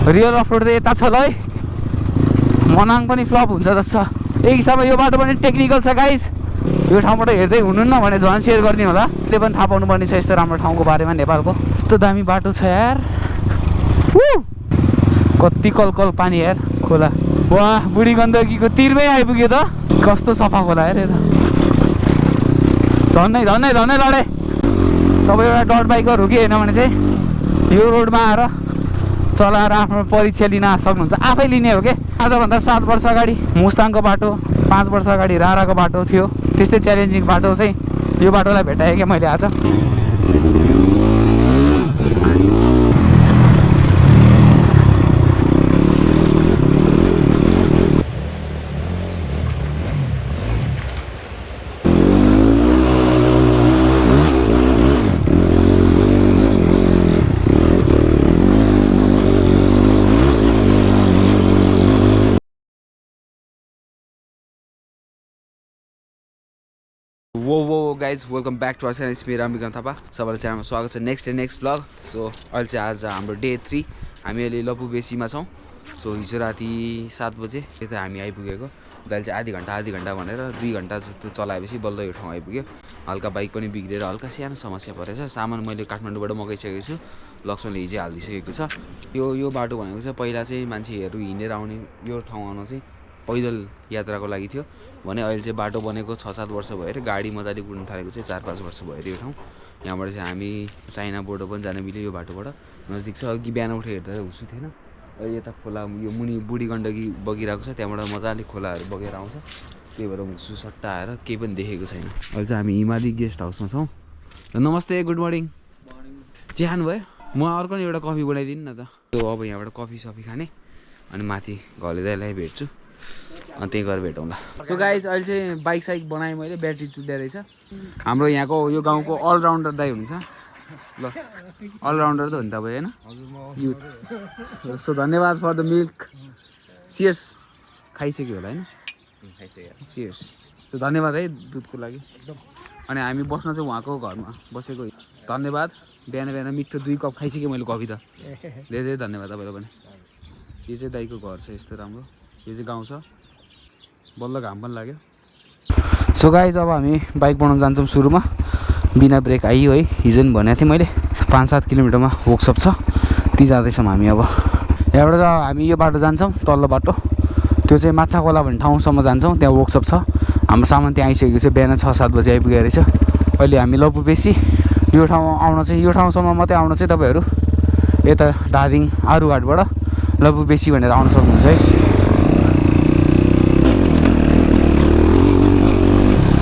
Real off road त यता छ ल है। मनाङ पनि फ्लप हुन्छ जस्तो छ। एक हिसाबमा यो बाटो पनि टेक्निकल छ गाइज। यो ठाउँबाट हेर्दै हुनुहुन्न भने झन् सेयर गरिदिनु होला। अहिले पनि थाहा पाउनुपर्ने छ यस्तो राम्रो ठाउँको बारेमा नेपालको। यस्तो दामी बाटो छ यार। कति कलकल पानी यार खोला। वाह बुढी गण्डकीको तिरमै आइपुग्यो त। कस्तो सफा खोला यार यो त। धन्नै धन्नै धन्नै लडे। तपाईँ एउटा डट बाइकर हो कि होइन भने चाहिँ यो रोडमा आएर चलाएर आफ्नो परीक्षा लिन सक्नुहुन्छ। आफै लिने हो कि। आजभन्दा 7 वर्ष अगाडि मुस्ताङको बाटो, 5 वर्ष अगाडि राराको बाटो थियो। त्यस्तै च्यालेन्जिङ बाटो चाहिँ यो बाटोलाई भेटाएँ क्या मैले आज। वो guys welcome back to our channel. It's me Ramvikram Thapa. सबैलाई च्यानलमा स्वागत छ। Next vlog. सो अहिले चाहिँ आज हाम्रो डे 3। हामी अहिले लपु बेसीमा छौँ। सो हिजो राति 7 बजे यता हामी आइपुगेको। अहिले चाहिँ आधी घन्टा भनेर 2 घन्टा जस्तो चलाएपछि बल्ल यो ठाउँ आइपुग्यो। हल्का बाइक पनि बिग्रेर हल्का सानो समस्या परेछ। सामान मैले काठमाडौँबाट मगाइसकेको छु। लक्ष्मणले हिजै हालिदिइसकेको छ। यो बाटो भनेको चाहिँ पहिला चाहिँ मान्छेहरू हिँडेर आउने यो ठाउँ आउन चाहिँ पैदल यात्राको लागि थियो भने अहिले चाहिँ बाटो बनेको 6-7 वर्ष भयो अरे। गाडी मजाले कुद्न थालेको चाहिँ 4-5 वर्ष भयो अरे यो ठाउँ। यहाँबाट चाहिँ हामी चाइना बोर्डर पनि जान मिल्यो यो बाटोबाट। नजिक छ। अघि बिहान उठेर हेर्दा हुसु थिएन। अहिले यता खोला यो मुनि बुढी गण्डकी बगिरहेको छ। त्यहाँबाट मजाले खोलाहरू बगेर आउँछ। त्यही भएर हुसु सट्टा आएर केही पनि देखेको छैन। अहिले चाहिँ हामी हिमाली गेस्ट हाउसमा छौँ। नमस्ते, गुड मर्निङ। चिया खानुभयो? म अर्को नि एउटा कफी बनाइदिनु न त। अब यहाँबाट कफी सफी खाने अनि माथि घले दाइलाई भेट्छु अनि त्यही गरेर भेटौँला। सो गाइज अहिले चाहिँ बाइक साइक बनाएँ मैले। ब्याट्री चुट्दै रहेछ। हाम्रो यहाँको यो गाउँको अलराउन्डर दाइ हुनुहुन्छ ल। अलराउन्डर त हो नि तपाईँ होइन? युथ। सो धन्यवाद फर द मिल्क। चियर्स। खाइसक्यो होला होइन? चियर्स। सो धन्यवाद है दुधको लागि। अनि हामी बस्न चाहिँ उहाँको घरमा बसेको। धन्यवाद। बिहान मिठो 2 कप खाइसकेँ मैले कफी त। धेरै धन्यवाद तपाईँलाई पनि। यो चाहिँ दाइको घर छ यस्तो राम्रो। यो चाहिँ गाउँ छ। बल्ल घाम पनि लाग्यो। सो गाइज अब हामी बाइक बनाउन जान्छौँ। सुरुमा बिना ब्रेक आइयो है। हिजो पनि भनेको थिएँ मैले 5-7 किलोमिटरमा वर्कसप छ। ती जाँदैछौँ हामी। अब यहाँबाट हामी यो बाटो जान्छौँ तल्लो बाटो। त्यो चाहिँ माछा खोला भन्ने ठाउँसम्म जान्छौँ। त्यहाँ वर्कसप छ। हाम्रो सामान त्यहाँ आइसकेको छ। बिहान 6-7 बजी आइपुगेको रहेछ। अहिले हामी लपु बेसी यो ठाउँ आउन चाहिँ यो ठाउँसम्म मात्रै आउन चाहिँ तपाईँहरू यता धादिङ आरुघाटबाट लपु बेसी भनेर आउन सक्नुहुन्छ है।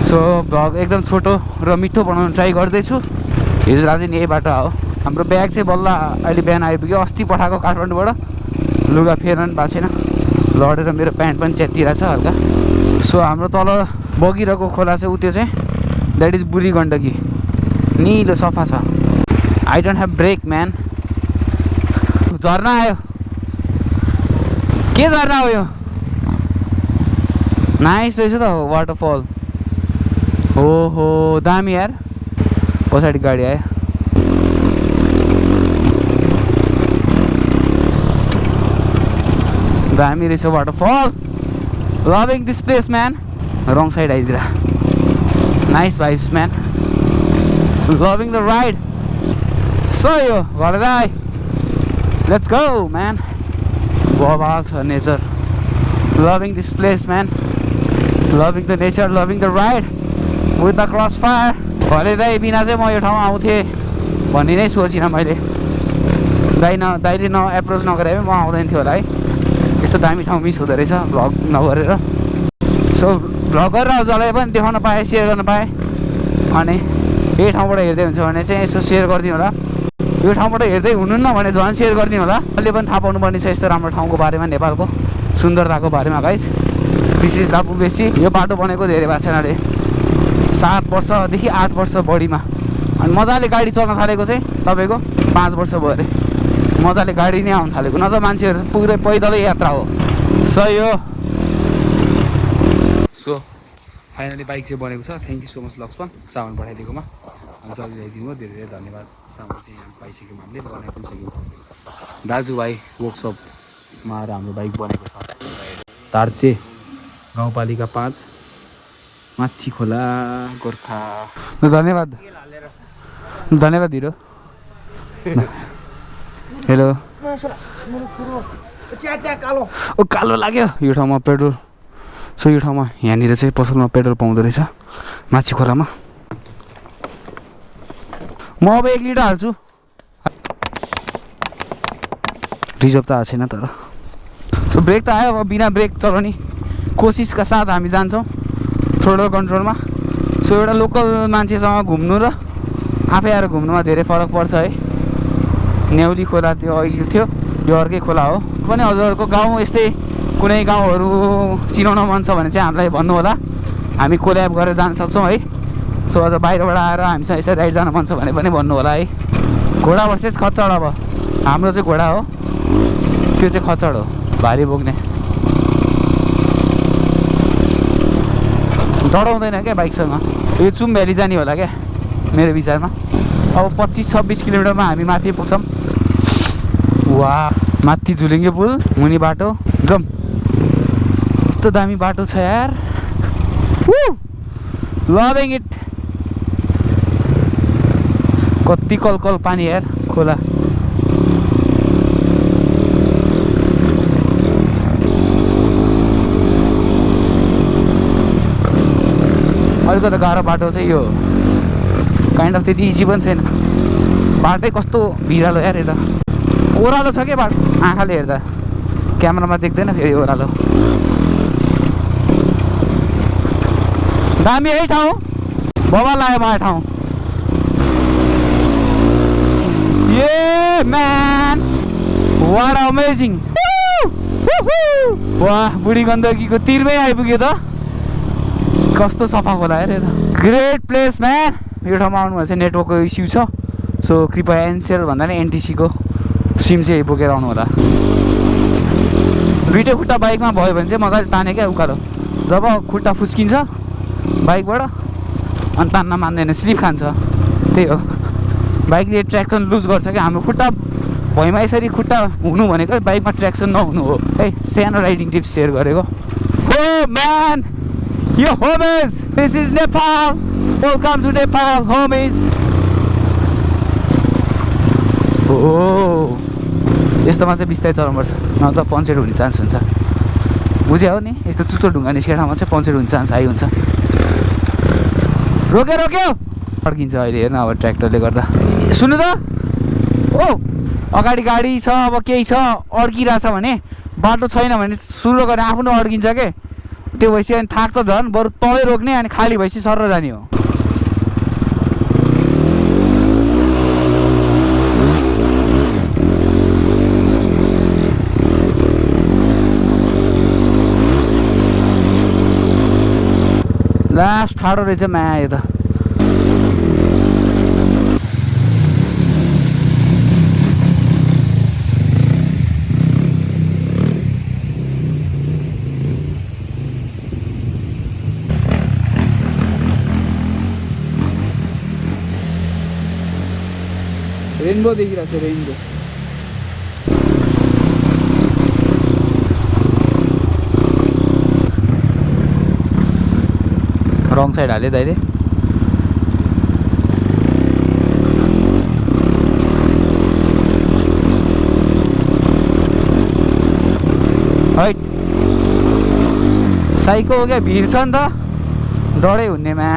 सो भ्लग एकदम छोटो र मिठो बनाउनु ट्राई गर्दैछु। हिजो राति नि यही बाटो हो। हाम्रो ब्याग चाहिँ बल्ल अहिले बिहान आइपुग्यो। अस्ति पठाएको काठमाडौँबाट लुगा फेर्न पनि भएको छैन। लडेर मेरो प्यान्ट पनि च्यातिरहेछ हल्का। सो हाम्रो तल बगिरहेको खोला चाहिँ उ त्यो चाहिँ द्याट इज बुढी गण्डकी। निलो सफा छ। I don't have break man. झर्ना आयो। के झर्ना हो यो? नाइस रहेछ त वाटरफल। ओहो दामी यार। पछाडि गाडी आयो। दामी रहेछ waterfall. Loving this place man. Wrong side आइदिएर। Nice vibes man. Loving the ride. So यो घर दाइ लेट्स गो म्यान। बवाल छ nature. Loving this place man. Loving the nature, loving the ride with the cross fire. घरे दाइ बिना चाहिँ म यो ठाउँ आउँथेँ भन्ने नै सोचिनँ मैले। दाइले एप्रोच नगरे म आउँदैन थियो होला है। यस्तो दामी ठाउँ मिस हुँदो रहेछ भ्लग नगरेर। सो भ्लग गरेर जसलाई पनि देखाउन पाएँ, सेयर गर्न पाएँ। अनि यही ठाउँबाट हेर्दै हुन्छ भने चाहिँ यसो सेयर गरिदिनु होला। यो ठाउँबाट हेर्दै हुनुहुन्न भने झन् सेयर गरिदिनु होला। अहिले पनि थाहा पाउनुपर्ने छ यस्तो राम्रो ठाउँको बारेमा नेपालको सुन्दरताको बारेमा गाइज। दिस इज लपु बेसी। यो बाटो बनेको धेरै भएको छैन अरे। 7 वर्षदेखि 8 वर्ष बढीमा। अनि मजाले गाडी चल्न थालेको चाहिँ तपाईँको 5 वर्ष भयो अरे। मजाले गाडी नै आउनु थालेको। न त मान्छेहरू पुरै पैदलै यात्रा हो। सही हो। सो फाइनली बाइक चाहिँ बनेको छ। Thank you so much Laxman सामान पठाइदिएकोमा। जल्दी ल्याइदिनु भयो धेरै धेरै धन्यवाद। सामान चाहिँ यहाँ पाइसक्यौँ, हामीले बनाइ पनि सक्यौँ। दाजुभाइ वर्कसपमा आएर हाम्रो बाइक बनेको छ। तार्चे गाउँपालिका 5 माछी खोला गोर्खा। धन्यवाद धन्यवाद हिरो। हेलो ओ कालो लाग्यो यो ठाउँमा पेट्रोल। सो यो ठाउँमा यहाँनिर चाहिँ पसलमा पेट्रोल पाउँदो रहेछ माछी खोलामा। म अब 1 लिटर हाल्छु। रिजर्भ त आएको छैन तर। सो ब्रेक त आयो, अब बिना ब्रेक चलाउने कोसिसका साथ हामी जान्छौँ थ्रोटल कन्ट्रोलमा। सो एउटा लोकल मान्छेसँग घुम्नु र आफै आएर घुम्नुमा धेरै फरक पर्छ है। नेउली खोला त्यो अघि थियो, यो अर्कै खोला हो। पनि हजुरहरूको गाउँ यस्तै कुनै गाउँहरू चिनाउन मन छ भने चाहिँ हामीलाई भन्नु होला, हामी कोल्याब गरेर जान सक्छौँ है। सो अझ बाहिरबाट आएर हामीसँग यसरी राइड जान मन छ भने पनि भन्नु होला है। घोडा भर्सेस खच्चड, अब हाम्रो चाहिँ घोडा हो, त्यो चाहिँ खच्चड हो भारी बोक्ने। डराउँदैन क्या बाइकसँग। यो चुम भ्याली जाने होला क्या मेरो विचारमा। अब 25-26 किलोमिटरमा हामी माथि पुग्छौँ। वाह, माथि झुलिङ्गे पुल, मुनि बाटो, जम कस्तो दामी बाटो छ यार। Loving it. कति कलकल पानी यार खोला। अलिकति गाह्रो बाटो चाहिँ यो, काइन्ड अफ त्यति इजी पनि छैन। बाटै कस्तो भिरालो यार। यता ओह्रालो छ क्या बाटो, आँखाले हेर्दा, क्यामेरामा देख्दैन फेरि ओह्रालो। दामी है ठाउँ, बबा लाग्यो मलाई ठाउँ। ये म्यान, वाट अमेजिङ। वाह, बुढी गण्डकीको तिरमै आइपुग्यो त। कस्तो सफा खोला यार यता। Great place man. यो ठाउँमा आउनु भने चाहिँ नेटवर्कको इस्यु छ, सो कृपया एनसेल भन्दा नि एनटिसीको सिम चाहिँ बोकेर आउनु होला। दुइटै खुट्टा बाइकमा भयो भने चाहिँ मजाले ताने क्या उकालो। जब खुट्टा फुस्किन्छ बाइकबाट अनि तान्न मान्दैन, स्लिप खान्छ। त्यही हो, बाइकले ट्र्याक्सन लुज गर्छ क्या। हाम्रो खुट्टा भुइँमा यसरी खुट्टा हुनु भनेको बाइकमा ट्र्याक्सन नहुनु हो है। सानो राइडिङ टिप्स सेयर गरेको हो म्यान। यो homage, this is Nepal, welcome to Nepal homage. हो यस्तोमा चाहिँ बिस्तारै चलाउनुपर्छ, नत्र पञ्चर हुने चान्स हुन्छ। बुझ्यो हो नि, यस्तो चुचो ढुङ्गा निस्केको ठाउँमा चाहिँ पञ्चर हुने चान्स हाई हुन्छ। रोक्यो रोक्यो अड्किन्छ अहिले हेर्न अब ट्र्याक्टरले गर्दा। सुन्नु त, ओ अगाडि गाडी छ, अब केही छ अड्किरहेछ भने, बाटो छैन भने सुरु गरेर आफ्नो अड्किन्छ के। त्यो भएपछि अनि थाक्छ झन्, बरु तलै रोक्ने अनि खाली भएपछि सर जाने हो। लास्ट ठाडो रहेछ माया यो त। रेनबो देखिरहेको छ, रेनबो। रङ साइड हाल्यो दाइले। हैट साइको हो क्या, भिड छ नि त, डरै हुन्नेमा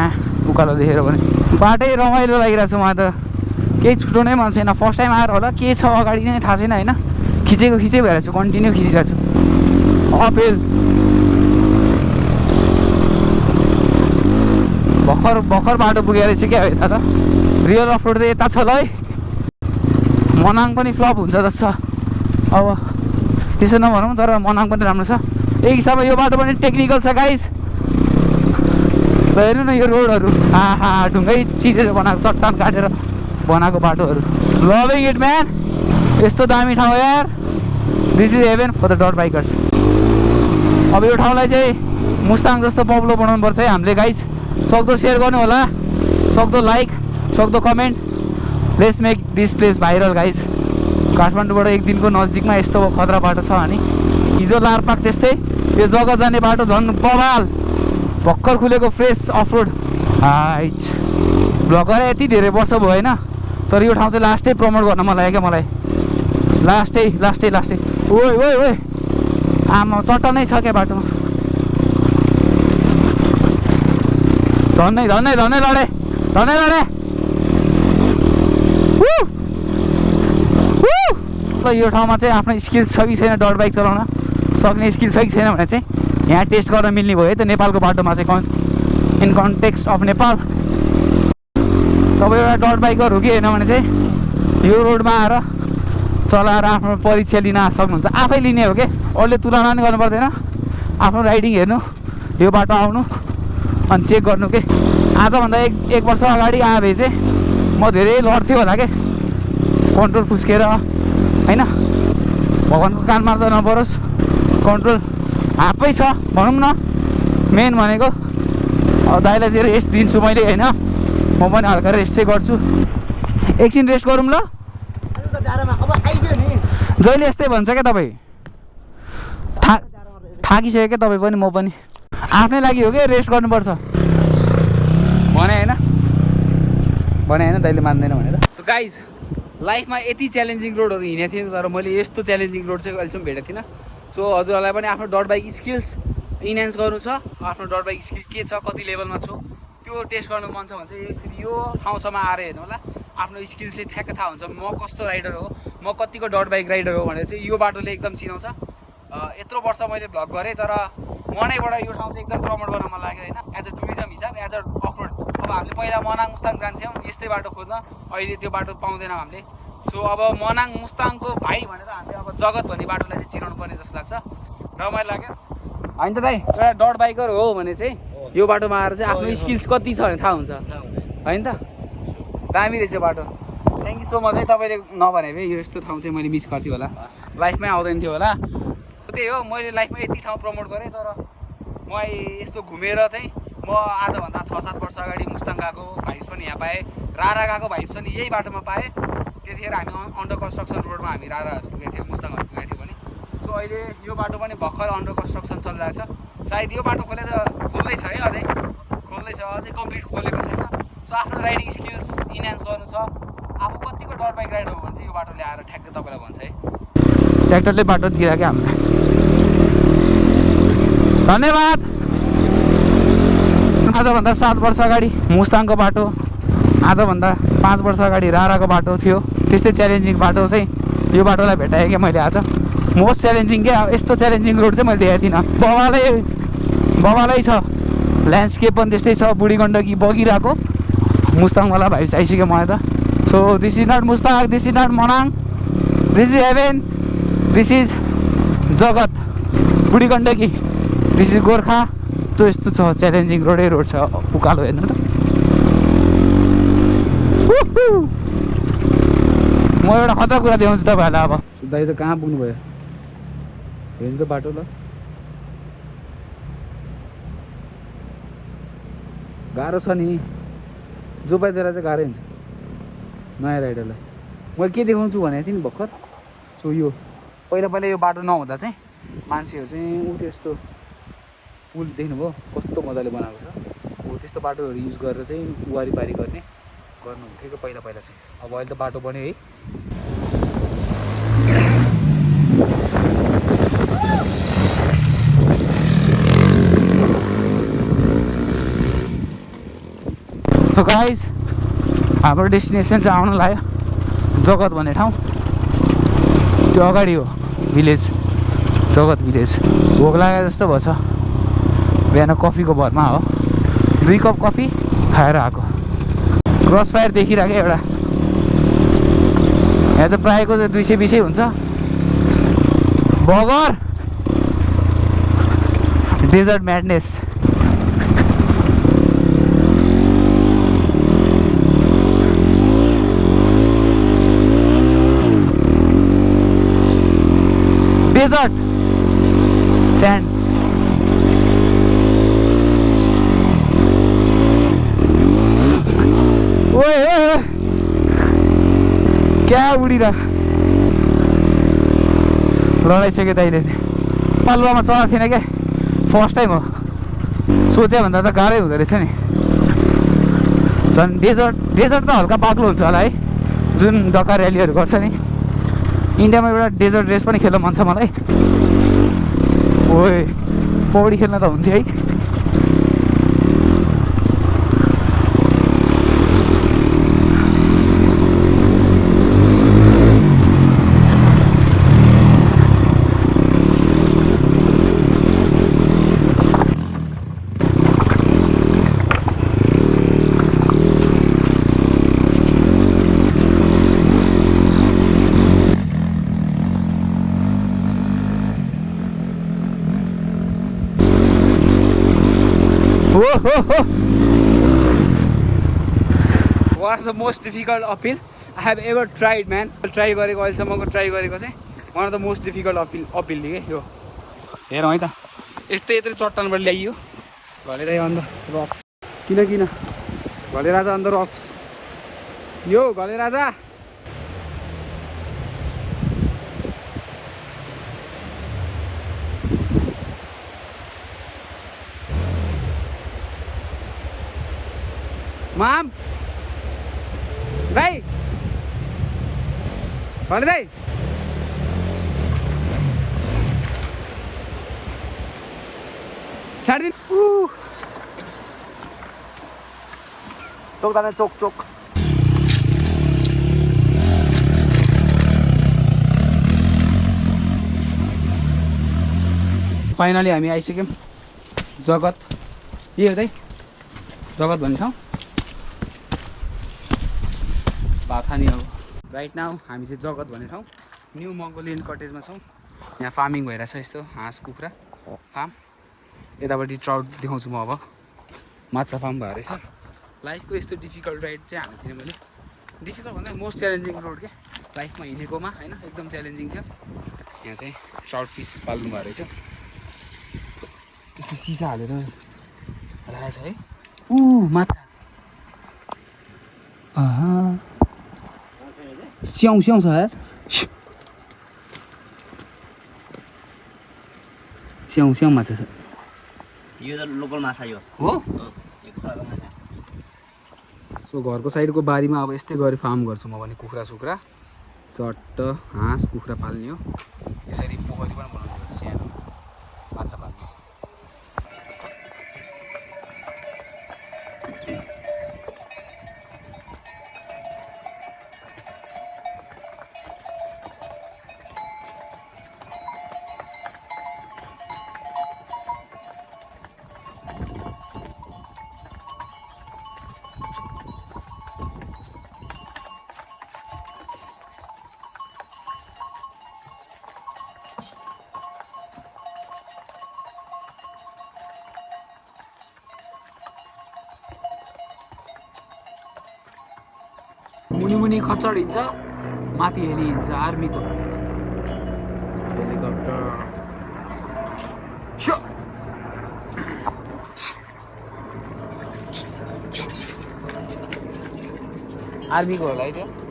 उकालो देखेर पनि। बाटै रमाइलो लागिरहेको छ मलाई त, केही छुटाउनै मन छैन। फर्स्ट टाइम आएर होला, के छ अगाडि नै थाहा छैन होइन। खिचेको खिचै भइरहेको छु, कन्टिन्यू खिचिरहेको छु। अपेल भर्खर बाटो पुगेर रहेछ क्या यता त। रियल अफ रोड त यता छ ल है। मनाङ पनि फ्लप हुन्छ जस्तो छ। अब त्यसो नभनौँ, तर मनाङ पनि राम्रो छ एक हिसाबमा। यो बाटो पनि टेक्निकल छ गाइस। हेर्नु न यो रोडहरू, आहा ढुङ्गै चिरेर बनाएको, चट्टान काटेर बनाएको बाटोहरू। Loving it man. यस्तो दामी ठाउँ यार, this is heaven for the डट बाइकर्स। अब यो ठाउँलाई चाहिँ मुस्ताङ जस्तो पपुलर बनाउनु पर्छ है हामीले गाइस। सक्दो सेयर गर्नु होला, सक्दो लाइक सक्दो comment. Let's make this place viral guys. काठमाडौँबाट एक दिनको नजिकमा यस्तो खतरा बाटो छ भने हिजो लारपाक त्यस्तै, यो जग्गा जाने बाटो झन् बवाल, भर्खर खुलेको फ्रेस अफरोड। हाइच भ्लग गरेर यति धेरै वर्ष भयो होइन, तर यो ठाउँ चाहिँ लास्टै प्रमोट गर्न मन लाग्यो क्या मलाई। लास्टै ओइ ओइ ओइ आमा चट्टनै छ क्या बाटोमा। धन्नै लडे ल। यो ठाउँमा चाहिँ आफ्नो स्किल छ कि छैन, डट बाइक चलाउन सक्ने स्किल छ कि छैन भने चाहिँ यहाँ टेस्ट गर्न मिल्ने भयो है त। नेपालको बाटोमा चाहिँ इन कन्टेक्स्ट अफ नेपाल तपाईँ एउटा डट बाइकर हो कि होइन भने चाहिँ यो रोडमा आएर चलाएर आफ्नो परीक्षा लिन सक्नुहुन्छ। आफै लिने हो क्या, अरूले तुलना पनि गर्नु पर्दैन। आफ्नो राइडिङ हेर्नु, यो बाटो आउनु अनि चेक गर्नु के। आजभन्दा एक वर्ष अगाडि आए भए चाहिँ म धेरै लड्थेँ होला क्या, कन्ट्रोल फुस्केर होइन। भगवान्को कान मार्दा नपरोस्, कन्ट्रोल हाफै छ भनौँ न। मेन भनेको दाइलाई चाहिँ रेस्ट दिन्छु मैले होइन, म पनि हल्का रेस्ट चाहिँ गर्छु। एकछिन रेस्ट गरौँ ल। जहिले यस्तै भन्छ क्या तपाईँ, थाकिसक्यो क्या तपाईँ पनि म पनि। आफ्नै लागि हो क्या रेस्ट गर्नुपर्छ भने होइन दाइले मान्दैन भनेर। सो गाइज लाइफमा यति च्यालेन्जिङ रोडहरू हिँडेको थिएँ, तर मैले यस्तो च्यालेन्जिङ रोड चाहिँ अहिलेसम्म भेटेको थिइनँ। सो हजुरहरूलाई पनि आफ्नो डट बाइक स्किल्स इन्हान्स गर्नु छ, आफ्नो डट बाइक स्किल के छ, कति लेभलमा छु त्यो टेस्ट गर्नु मन छ भने चाहिँ एकचोटि यो ठाउँसम्म आएर हेर्नु होला। आफ्नो स्किल चाहिँ ठ्याक्क थाहा हुन्छ, म कस्तो राइडर हो, म कतिको डट बाइक राइडर हो भनेर चाहिँ यो बाटोले एकदम चिनाउँछ। यत्रो वर्ष मैले भ्लग गरेँ, तर मनैबाट यो ठाउँ चाहिँ एकदम प्रमोट गर्न मन लाग्यो होइन, एज अ टुरिज्म हिसाब, एज अ अफरोड। अब हामीले पहिला मनाङ मुस्ताङ जान्थ्यौँ यस्तै बाटो खोज्न, अहिले त्यो बाटो पाउँदैनौँ हामीले। सो अब मनाङ मुस्ताङको भाइ भनेर हामीले अब जगत भन्ने बाटोलाई चाहिँ चिनाउनु पर्ने जस्तो लाग्छ, रमाइलो लाग्यो होइन त दाइ। एउटा डट बाइकर हो भने चाहिँ यो बाटोमा आएर चाहिँ आफ्नो स्किल्स कति छ भने थाहा हुन्छ होइन त। दामी रहेछ बाटो। थ्याङ्क यू सो मच है, तपाईँले नभने भए यो यस्तो ठाउँ चाहिँ मैले मिस गर्थेँ होला, लाइफमै आउँदैन थियो होला। त्यही हो, मैले लाइफमा यति ठाउँ प्रमोट गरेँ, तर म यस्तो घुमेर चाहिँ म आजभन्दा 6-7 वर्ष अगाडि मुस्ताङ गएको भाइब्स पनि यहाँ पाएँ, रारा गएको भाइब्स पनि यही बाटोमा पाएँ। त्यतिखेर हामी अन्डर कन्स्ट्रक्सन रोडमा हामी राराहरू पुगेको थियौँ, मुस्ताङहरू पुगेको थियौँ भने। सो अहिले यो बाटो पनि भर्खर अन्डर कन्स्ट्रक्सन चलिरहेको छ, सायद यो बाटो खोल्दैछ है, अझै कम्प्लिट खोलेको छैन। सो आफ्नो राइडिङ स्किल्स इन्हान्स गर्नु छ, आफू कतिको डट बाइक राइडर हो भने चाहिँ यो बाटोले आएर ठ्याक्कै तपाईँलाई भन्छ है। ट्र्याक्टरले बाटो दिइराख्यो हामीलाई, धन्यवाद। आजभन्दा 7 वर्ष अगाडि मुस्ताङको बाटो, आजभन्दा 5 वर्ष अगाडि राराको बाटो थियो। त्यस्तै च्यालेन्जिङ बाटो चाहिँ यो बाटोलाई भेटाएँ क्या मैले आज। मोस्ट च्यालेन्जिङ क्या, यस्तो च्यालेन्जिङ रोड चाहिँ मैले देखाएको थिइनँ। बवालै छ, ल्यान्डस्केप पनि त्यस्तै छ, बुढी गण्डकी बगिरहेको। मुस्ताङवाला भाइब्स आइसक्यो मलाई त। So this is not Mustang, this is not Manang, this is heaven, this is Jagat, Budhi Gandaki, this is Gorkha. त्यो यस्तो छ, च्यालेन्जिङ रोड छ, उकालो हेर्नु त। म एउटा खतरा कुरा देखाउँछु तपाईँहरूलाई अब। दाइ त कहाँ पुग्नु भयो हेर्नु त बाटो ल। गाह्रो छ नि, जो पाइदिएर चाहिँ गाह्रै हुन्छ नयाँ राइडरलाई। मैले के देखाउँछु भनेको थिएँ नि भर्खर। सो यो पहिला यो बाटो नहुँदा चाहिँ मान्छेहरू चाहिँ ऊ त्यस्तो पुल देख्नुभयो कस्तो मजाले बनाएको छ, हो त्यस्तो बाटोहरू युज गरेर चाहिँ वारिपारी गर्नुहुन्थ्यो पहिला चाहिँ। अब अहिले त बाटो बन्यो है। सो गाइज हाम्रो डेस्टिनेसन चाहिँ आउनु लाग्यो, जगत भन्ने ठाउँ। त्यो अगाडि हो भिलेज, जगत भिलेज। भोक लागेको जस्तो भयो छ, बिहान कफीको भरमा हो, 2 कप कफी खाएर आएको। क्रस फायर देखिरहेको एउटा, यहाँ त प्रायःको चाहिँ 220 हुन्छ। बगर डेजर्ट म्याडनेस। Desert sand. ओए ओए क्या उडिरह लडाइसक्यो तैँले पालुवामा चढाएको थिएन क्या फर्स्ट टाइम हो सोचे भन्दा त गाह्रै हुँदो रहेछ नि झन् डेजर्ट त हल्का बाक्लो हुन्छ होला है जुन डक्का र्यालीहरू गर्छ नि इन्डियामा एउटा डेजर्ट रेस पनि खेल्न मन छ मलाई ओए पौडी खेल्न त हुन्थ्यो है what the most difficult uphill I have ever tried man try गरेको अहिलेसम्मको ट्राई गरेको चाहिँ one of the most difficult uphill के यो हेरौँ है त यत्रो चट्टानबाट ल्याइयो घले अन द रक्स किन घले राजा अन द रक्स यो घले राजा माम दाई भने दाई छाडिदिनु चोक दाना चोक फाइनली हामी आइसक्यौँ जगत के हो दाइ जगत भन्ने ठाउँ बाथा नि हो राइट नाउ हामी चाहिँ जगत भन्ने ठाउँ न्यू मङ्गोलियन कटेजमा छौँ यहाँ फार्मिङ भइरहेछ यस्तो हाँस कुखुरा फार्म यतापट्टि ट्राउट देखाउँछु म अब माछा फार्म भएर रहेछ लाइफको यस्तो डिफिकल्ट राइड चाहिँ हानेको थिएँ मैले डिफिकल्ट भन्दा मोस्ट च्यालेन्जिङ रोड क्या लाइफमा हिँडेकोमा होइन एकदम च्यालेन्जिङ थियो यहाँ चाहिँ ट्राउट फिस पाल्नु भएको रहेछ यस्तो सिसा हालेर राखेको छ है माछा स्याउ छ यार स्याउ माछा छ यो त लोकल माछा यो हो सो घरको साइडको बारीमा अब यस्तै गरी फार्म गर्छु म भने कुखुरा सुखुरा चट्ट हाँस कुखुरा पाल्ने हो यसरी पोखरी पनि बनाउनु सानो माछा पाल्ने मुनि खच्चड हिँड्छ माथि हेली हिँड्छ आर्मीको हेलिकप्टर आर्मीको होला है त्यो